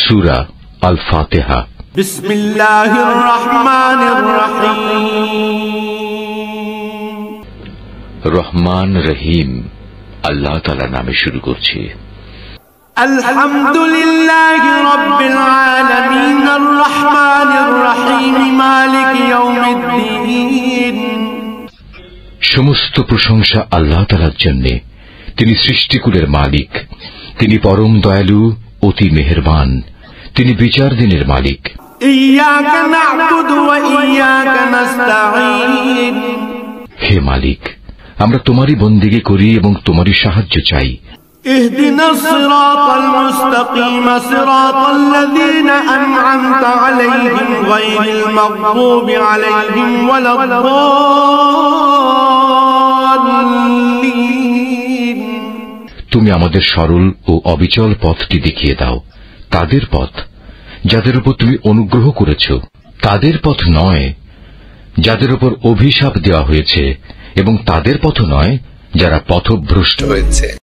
সূরা আল ফাতিহা। বিসমিল্লাহির রহমানির রহিম। রহমান রহিম আল্লাহ তাআলার নামে শুরু করছি। আলহামদুলিল্লাহি রাব্বিল আলামিন আর রহমানির রহিম মালিক ইয়াউমিদ্দিন। সমস্ত প্রশংসা আল্লাহ তাআলার জন্য। তিনি সৃষ্টিকুলের মালিক, তিনি পরম দয়ালু, অতি মেহেরবান, তিনি বিচার দিনের মালিক। ইয়াকা না'বুদু ওয়া ইয়াকা নাস্তাঈন। হে মালিক, আমরা তোমারই বন্দেগী করি এবং তোমারই সাহায্য চাই। ইহদিনাস সিরাতাল মুস্তাকিম সিরাতাল্লাযীনা আন'আমতা আলাইহিম গায়রিল মাগদুবি আলাইহিম ওয়ালাদ-দাল্লিন। তুমি আমাদের সরল ও অবিচল পথটি দেখিয়ে দাও, তাদের পথ যাদের উপর তুমি অনুগ্রহ করেছ, তাদের পথ নয় যাদের উপর অভিশাপ দেওয়া হয়েছে, এবং তাদের পথ নয় যারা পথভ্রষ্ট হয়েছে।